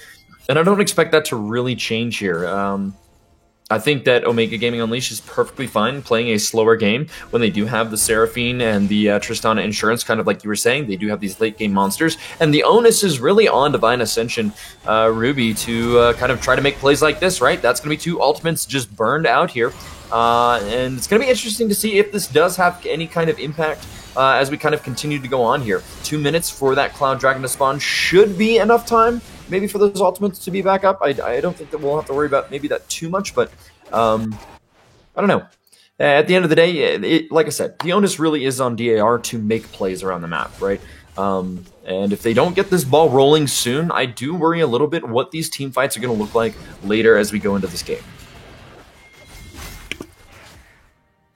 and I don't expect that to really change here. I think that Omega Gaming Unleashed is perfectly fine playing a slower game when they do have the Seraphine and the Tristana Insurance, kind of like you were saying. They do have these late game monsters, and the onus is really on Divine Ascension Ruby to kind of try to make plays like this, right? That's going to be two ultimates just burned out here, and it's going to be interesting to see if this does have any kind of impact as we kind of continue to go on here. 2 minutes for that Cloud Dragon to spawn should be enough time maybe for those ultimates to be back up. I don't think that we'll have to worry about maybe that too much, but I don't know. At the end of the day, like I said, the onus really is on DAR to make plays around the map, right? And if they don't get this ball rolling soon, I do worry a little bit what these team fights are going to look like later as we go into this game.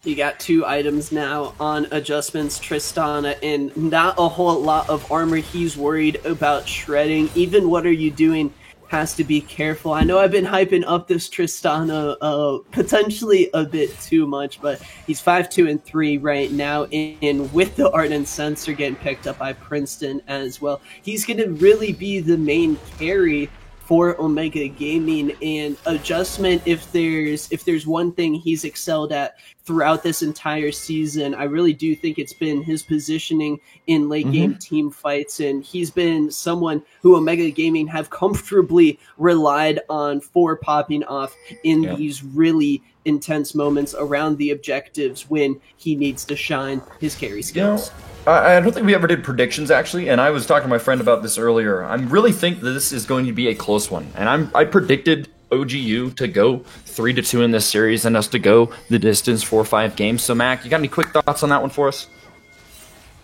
You got two items now on Adjustments, Tristana, and not a whole lot of armor. He's worried about shredding. Even What Are You Doing has to be careful. I know I've been hyping up this Tristana potentially a bit too much, but he's 5-2-3 right now, and with the Ardent Sensor getting picked up by Princeton as well, he's going to really be the main carry for Omega Gaming. And Adjustment, if there's one thing he's excelled at throughout this entire season, I really do think it's been his positioning in late game team fights, and he's been someone who Omega Gaming have comfortably relied on for popping off in these really intense moments around the objectives when he needs to shine his carry skills. I don't think we ever did predictions, actually, and I was talking to my friend about this earlier. I really think that this is going to be a close one, and I predicted OGU to go 3-2 in this series and us to go the distance 4-5 games. So, Mac, you got any quick thoughts on that one for us?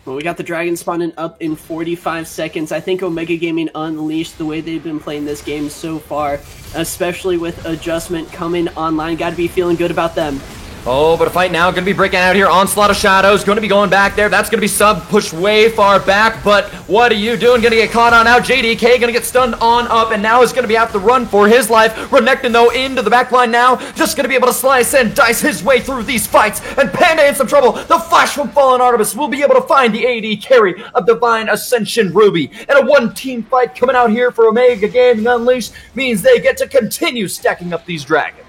Well, we got the Dragon spawning up in 45 seconds. I think Omega Gaming Unleashed, the way they've been playing this game so far, especially with Adjustment coming online, got to be feeling good about them. Oh, but a fight now going to be breaking out here. Onslaught of Shadows going to be going back there. That's going to be sub pushed way far back. But what are you doing? Going to get caught on out. JDK going to get stunned on up. And now is going to be have to run for his life. Renekton, though, into the back line now. Just going to be able to slice and dice his way through these fights. And Panda in some trouble. The flash from Fallen Artemis will be able to find the AD carry of Divine Ascension Ruby. And a one-team fight coming out here for Omega Gaming Unleashed means they get to continue stacking up these dragons.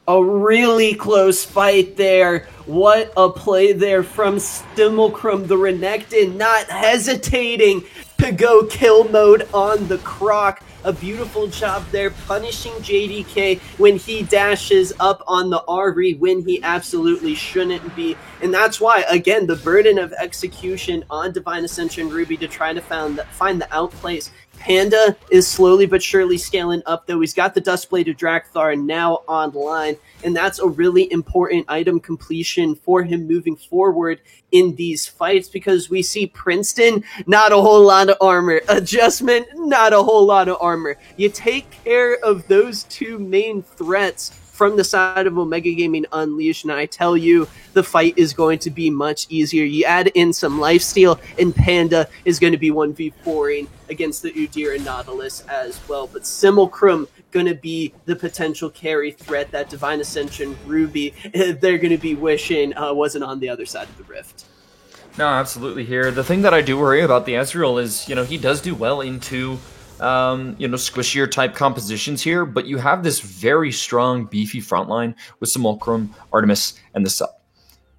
A really close fight there. What a play there from Stimulcrum, the Renekton, not hesitating to go kill mode on the Croc. A beautiful job there, punishing JDK when he dashes up on the RE when he absolutely shouldn't be. And that's why, again, the burden of execution on Divine Ascension Ruby to try to find the outplays. Panda is slowly but surely scaling up, though. He's got the Duskblade of Drakthar now online, and that's a really important item completion for him moving forward in these fights, because we see Princeton, not a whole lot of armor. Adjustment, not a whole lot of armor. You take care of those two main threats from the side of Omega Gaming Unleashed, and I tell you, the fight is going to be much easier. You add in some lifesteal, and Panda is going to be 1v4ing against the Udyr and Nautilus as well. But Stimulcrum going to be the potential carry threat that Divine Ascension Ruby, they're going to be wishing wasn't on the other side of the rift. No, absolutely here. The thing that I do worry about the Ezreal is, he does do well into squishier type compositions here, but you have this very strong, beefy front line with Stimulcrum, Artemis, and the sub.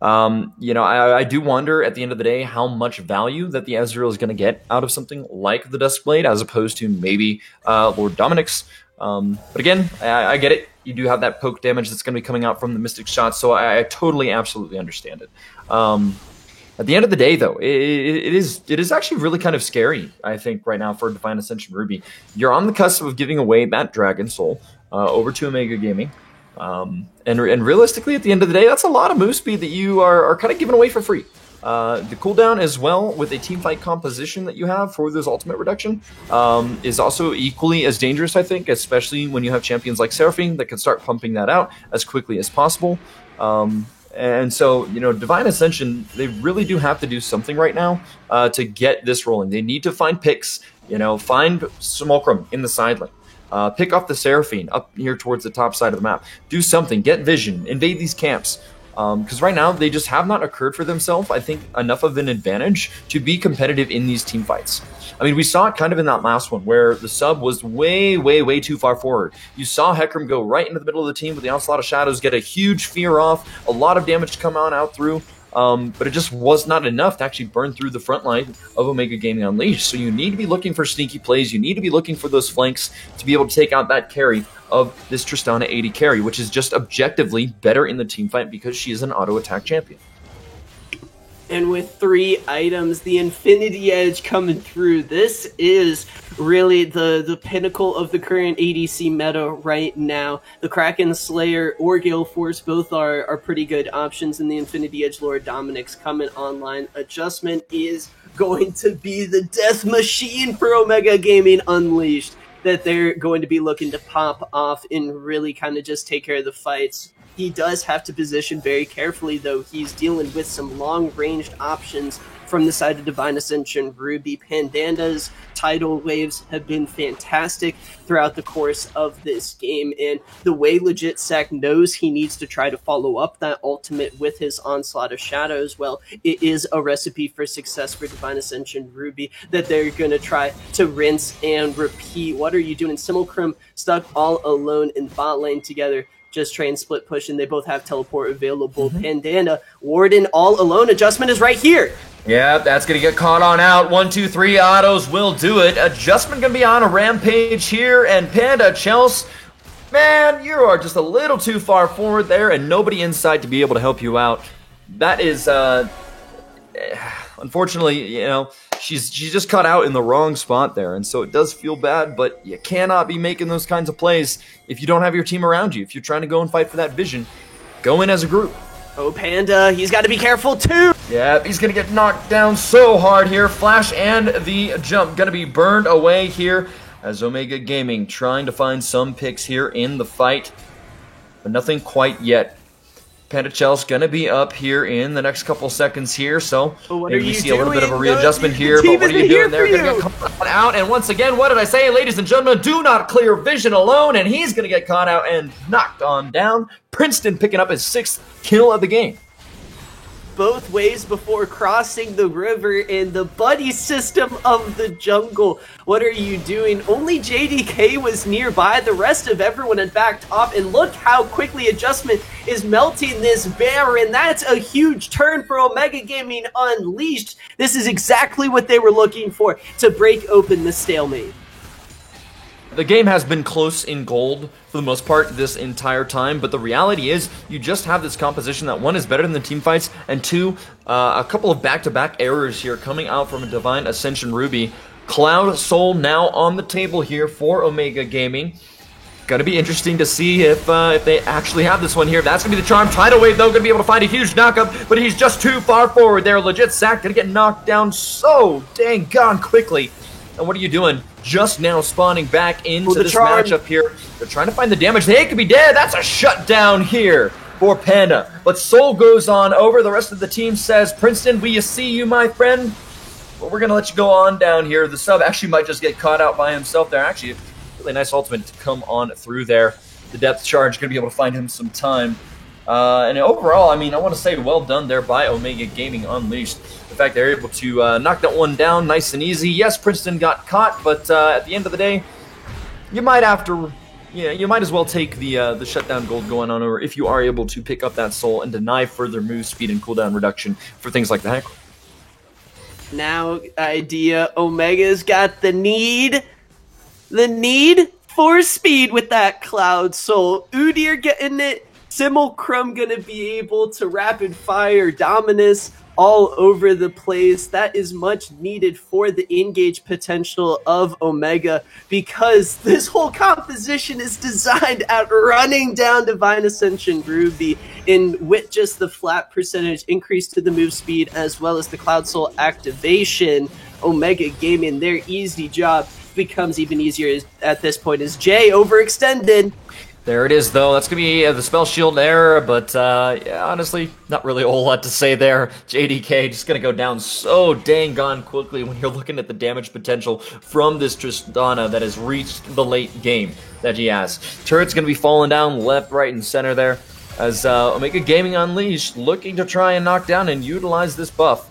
I do wonder at the end of the day how much value that the Ezreal is going to get out of something like the Duskblade as opposed to maybe Lord Dominik's. But again, I get it. You do have that poke damage that's going to be coming out from the Mystic Shot, so I totally, absolutely understand it. At the end of the day, though, it is actually really kind of scary, I think, right now for Divine Ascension Ruby. You're on the cusp of giving away that Dragon Soul over to Omega Gaming. And realistically, at the end of the day, that's a lot of move speed that you are kind of giving away for free. The cooldown as well, with a teamfight composition that you have for this ultimate reduction, is also equally as dangerous, I think, especially when you have champions like Seraphine that can start pumping that out as quickly as possible. And so, Divine Ascension, they really do have to do something right now to get this rolling. They need to find picks, find Stimulcrum in the side lane. Pick off the Seraphine up here towards the top side of the map. Do something. Get vision. Invade these camps. Because right now, they just have not occurred for themselves, I think, enough of an advantage to be competitive in these team fights. I mean, we saw it kind of in that last one, where the sub was way, way, way too far forward. You saw Hecarim go right into the middle of the team with the Onslaught of Shadows, get a huge fear off, a lot of damage to come on out through, but it just was not enough to actually burn through the front line of Omega Gaming Unleashed. So you need to be looking for sneaky plays, you need to be looking for those flanks to be able to take out that carry of this Tristana AD carry, which is just objectively better in the team fight because she is an auto-attack champion. And with 3 items, the Infinity Edge coming through, this is really the pinnacle of the current ADC meta right now. The Kraken Slayer or Gale Force both are pretty good options, and the Infinity Edge Lord Dominik's coming online. Adjustment is going to be the death machine for Omega Gaming Unleashed that they're going to be looking to pop off and really kind of just take care of the fights. He does have to position very carefully, though. He's dealing with some long-ranged options from the side of Divine Ascension Ruby. Pandanda's tidal waves have been fantastic throughout the course of this game, and the way Legit Sec knows he needs to try to follow up that ultimate with his Onslaught of Shadows, well, it is a recipe for success for Divine Ascension Ruby that they're going to try to rinse and repeat. What are you doing? Stimulcrum stuck all alone in bot lane together. Just train split push, and they both have teleport available. Pandanda, Warden all alone. Adjustment is right here. Yeah, that's going to get caught on out. 1, 2, 3 autos will do it. Adjustment going to be on a rampage here, and Panda, Chels, man, you are just a little too far forward there, and nobody inside to be able to help you out. That is, unfortunately, she's just caught out in the wrong spot there, and so it does feel bad, but you cannot be making those kinds of plays if you don't have your team around you. If you're trying to go and fight for that vision, go in as a group. Oh, Panda, he's got to be careful too. Yeah, he's going to get knocked down so hard here. Flash and the jump going to be burned away here as Omega Gaming trying to find some picks here in the fight, but nothing quite yet. Panda Chel's going to be up here in the next couple seconds here, so What maybe are we you see a little bit of a doing? readjustment The here, team but what are isn't you here doing there? for Going to you. get caught out, and once again, what did I say, ladies and gentlemen? Do not clear vision alone, and he's going to get caught out and knocked on down. Princeton picking up his 6th kill of the game. Both ways before crossing the river in the buddy system of the jungle. What are you doing? Only JDK was nearby. The rest of everyone had backed off, and look how quickly Adjustment is melting this Baron. That's a huge turn for Omega Gaming Unleashed. This is exactly what they were looking for to break open the stalemate. The game has been close in gold for the most part this entire time, but the reality is you just have this composition that, one, is better than the team fights, and two, a couple of back-to-back errors here coming out from a Divine Ascension Ruby. Cloud Soul now on the table here for Omega Gaming. Gonna be interesting to see if they actually have this one here. That's gonna be the charm. Tidal Wave, though, gonna be able to find a huge knockup, but he's just too far forward there. Legit Sack gonna get knocked down so dang gone quickly. And what are you doing? Just now spawning back into this charm. matchup here. They're trying to find the damage. They could be dead. That's a shutdown here for Panda. But Soul goes on over. The rest of the team says, Princeton, we see you, my friend. But we're going to let you go on down here. The sub actually might just get caught out by himself there. Actually, a really nice ultimate to come on through there. The depth charge going to be able to find him some time. And overall, I mean, I want to say well done there by Omega Gaming Unleashed. The fact they're able to knock that one down nice and easy. Yes, Princeton got caught, but at the end of the day, you might have to, you might as well take the shutdown gold going on over if you are able to pick up that soul and deny further move speed and cooldown reduction for things like the Heckler. Now, idea, Omega's got the need for speed with that Cloud Soul. Udyr getting it. Simulcrum gonna be able to rapid fire Dominus all over the place. That is much needed for the engage potential of Omega, because this whole composition is designed at running down Divine Ascension Ruby, in with just the flat percentage increase to the move speed as well as the Cloud Soul activation. Omega Gaming, their easy job becomes even easier at this point as Jay overextended. There it is, though. That's going to be the spell shield error, but yeah, honestly, not really a whole lot to say there. JDK just going to go down so dang gone quickly when you're looking at the damage potential from this Tristana that has reached the late game that he has. Turret's going to be falling down left, right, and center there as Omega Gaming Unleashed looking to try and knock down and utilize this buff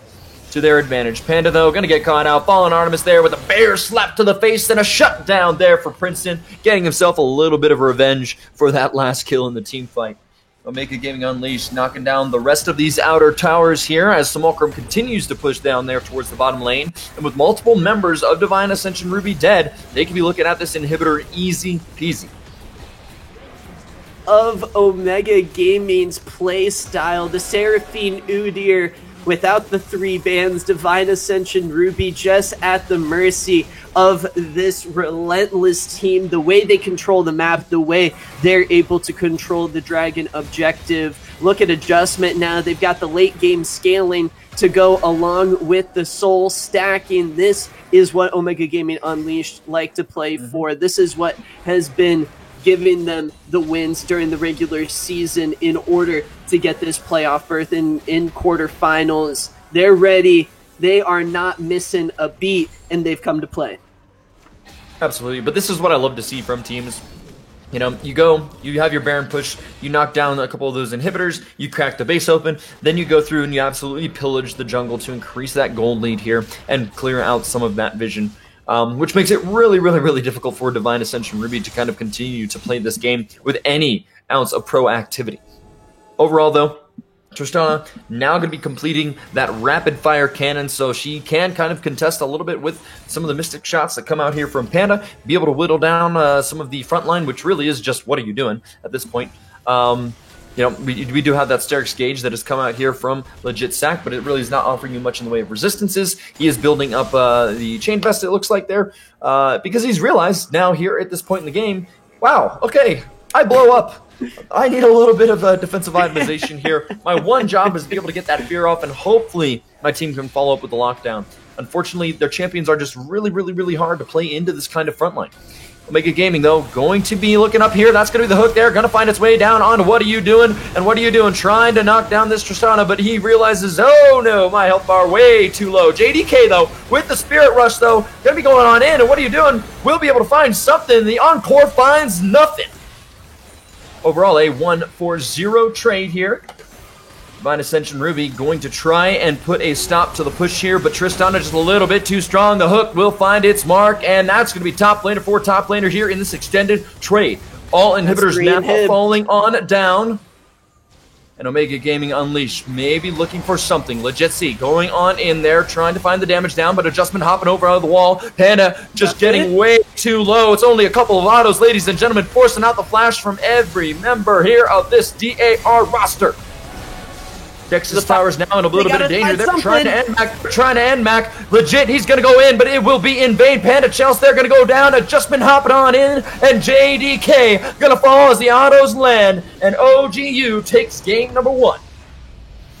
to their advantage. Panda, though, going to get caught out. Fallen Artemis there with a bear slap to the face and a shutdown there for Princeton, getting himself a little bit of revenge for that last kill in the team fight. Omega Gaming Unleashed knocking down the rest of these outer towers here as Simulcrum continues to push down there towards the bottom lane. And with multiple members of Divine Ascension Ruby dead, they could be looking at this inhibitor easy peasy. Of Omega Gaming's play style, the Seraphine Udyr without the 3 bans, Divine Ascension Ruby just at the mercy of this relentless team. The way they control the map, the way they're able to control the Dragon objective. Look at Adjustment now. They've got the late game scaling to go along with the soul stacking. This is what Omega Gaming Unleashed like to play for. This is what has been giving them the wins during the regular season in order to get this playoff berth in quarterfinals. They're ready. They are not missing a beat, and they've come to play. Absolutely, but this is what I love to see from teams. You know, you go, you have your Baron push, you knock down a couple of those inhibitors, you crack the base open, then you go through and you absolutely pillage the jungle to increase that gold lead here and clear out some of that vision. Which makes it really, really, really difficult for Divine Ascension Ruby to kind of continue to play this game with any ounce of proactivity. Overall, though, Tristana now going to be completing that rapid fire cannon, so she can kind of contest a little bit with some of the mystic shots that come out here from Panda, be able to whittle down some of the front line, which really is just what are you doing at this point. You know, we do have that Sterix Gauge that has come out here from Legit Sack, but it really is not offering you much in the way of resistances. He is building up the Chain Vest, it looks like there, because he's realized now here at this point in the game, wow, okay, I blow up. I need a little bit of defensive itemization here. My one job is to be able to get that fear off, and hopefully my team can follow up with the lockdown. Unfortunately, their champions are just really, really, really hard to play into this kind of front line. Omega Gaming, though, going to be looking up here. That's going to be the hook there. Going to find its way down on What Are You Doing? And What Are You Doing? Trying to knock down this Tristana, but he realizes, oh no, my health bar way too low. JDK, though, with the Spirit Rush, though, going to be going on in. And What Are You Doing? We'll be able to find something. The Encore finds nothing. Overall, a 1-4-0 trade here. Divine Ascension Ruby going to try and put a stop to the push here, but Tristana just a little bit too strong. The hook will find its mark, and that's going to be top laner for top laner here in this extended trade. All inhibitors now falling on down. And Omega Gaming Unleashed maybe looking for something. Legit C going on in there, trying to find the damage down, but Adjustment hopping over out of the wall. Panda just getting way too low. It's only a couple of autos, ladies and gentlemen, forcing out the flash from every member here of this DAR roster. Dex's Towers now in a little bit of danger. They're trying to end Mac. Legit, he's going to go in, but it will be in vain. Panda Chels, they're going to go down. Adjustment hopping on in, and JDK going to fall as the autos land, and OGU takes game number 1.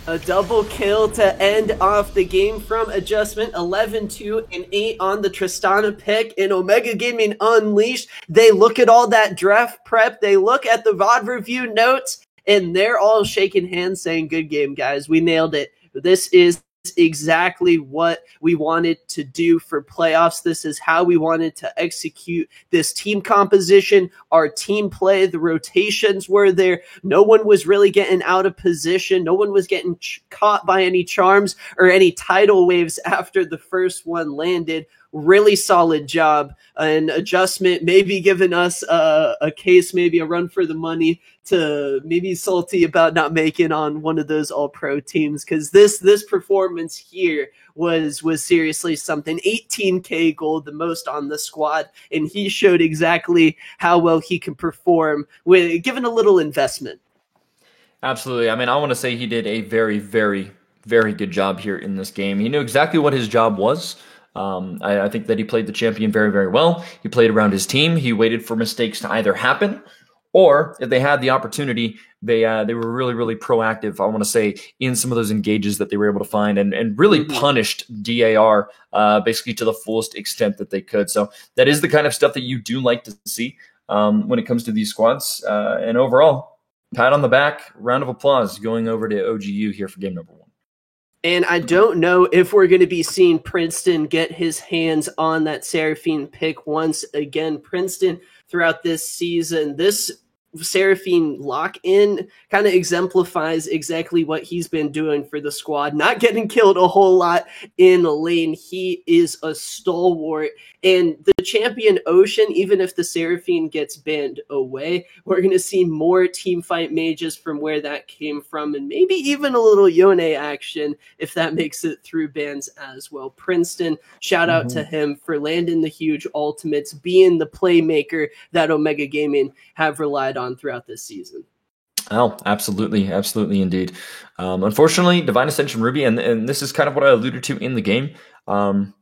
A double kill to end off the game from Adjustment. 11-2 and 8 on the Tristana pick. And Omega Gaming Unleashed, they look at all that draft prep. They look at the VOD review notes. And they're all shaking hands saying, good game, guys. We nailed it. This is exactly what we wanted to do for playoffs. This is how we wanted to execute this team composition, our team play. The rotations were there. No one was really getting out of position. No one was getting caught by any charms or any tidal waves after the first one landed. Really solid job. An Adjustment, maybe giving us a case, maybe a run for the money, to maybe salty about not making on one of those all-pro teams, because this performance here was seriously something. 18k gold, the most on the squad, and he showed exactly how well he can perform with given a little investment. Absolutely. I mean, I want to say he did a very, very, very good job here in this game. He knew exactly what his job was. I think that he played the champion very, very well. He played around his team. He waited for mistakes to either happen, or if they had the opportunity, they were really, really proactive, I want to say, in some of those engages that they were able to find, and really punished DAR basically to the fullest extent that they could. So that is the kind of stuff that you do like to see when it comes to these squads. And overall, pat on the back, round of applause going over to OGU here for game number 1. And I don't know if we're going to be seeing Princeton get his hands on that Seraphine pick once again. Princeton, throughout this season, this Seraphine lock-in kind of exemplifies exactly what he's been doing for the squad. Not getting killed a whole lot in the lane. He is a stalwart. And the champion Ocean, even if the Seraphine gets banned away, we're going to see more teamfight mages from where that came from, and maybe even a little Yone action if that makes it through bans as well. Princeton, shout out to him for landing the huge ultimates, being the playmaker that Omega Gaming have relied on throughout this season. Oh, absolutely. Absolutely indeed. Unfortunately, Divine Ascension Ruby, and this is kind of what I alluded to in the game,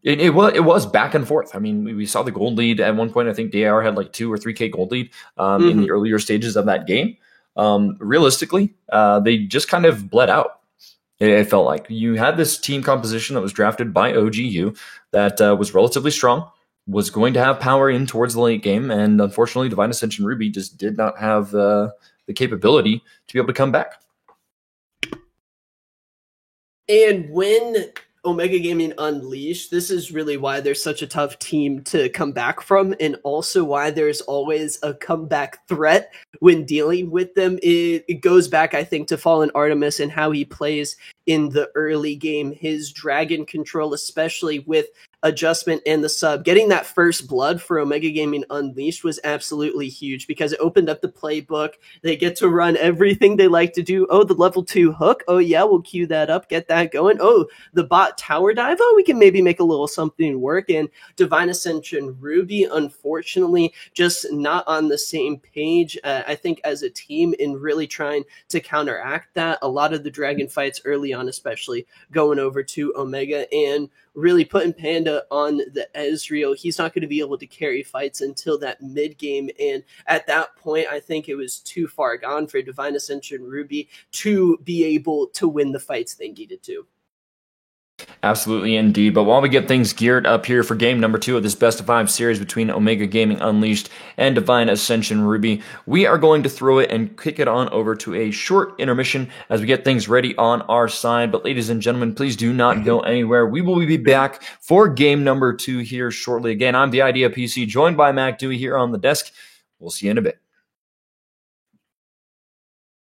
it was back and forth. I mean, we saw the gold lead at one point. I think DAR had like 2 or 3K gold lead in the earlier stages of that game. Realistically, they just kind of bled out. It felt like you had this team composition that was drafted by OGU that was relatively strong, was going to have power in towards the late game, and unfortunately, Divine Ascension Ruby just did not have the capability to be able to come back. And when Omega Gaming Unleashed, this is really why they're such a tough team to come back from, and also why there's always a comeback threat when dealing with them. It goes back, I think, to Fallen Artemis and how he plays in the early game. His dragon control, especially with Adjustment and the sub. Getting that first blood for Omega Gaming Unleashed was absolutely huge because it opened up the playbook. They get to run everything they like to do. Oh, the level 2 hook. Oh, yeah, we'll queue that up, get that going. Oh, the bot tower dive. Oh, we can maybe make a little something work. And Divine Ascension Ruby, unfortunately, just not on the same page, I think, as a team in really trying to counteract that. A lot of the dragon fights early on, especially going over to Omega and really putting Panda on the Ezreal. He's not going to be able to carry fights until that mid game, and at that point, I think it was too far gone for Divine Ascension Ruby to be able to win the fights they needed to. Absolutely indeed. But while we get things geared up here for game number 2 of this best of 5 series between Omega Gaming Unleashed and Divine Ascension Ruby, we are going to throw it and kick it on over to a short intermission as we get things ready on our side. But ladies and gentlemen, please do not go anywhere. We will be back for game number 2 here shortly. Again, I'm the Idea PC, joined by Mac Dewey here on the desk. We'll see you in a bit.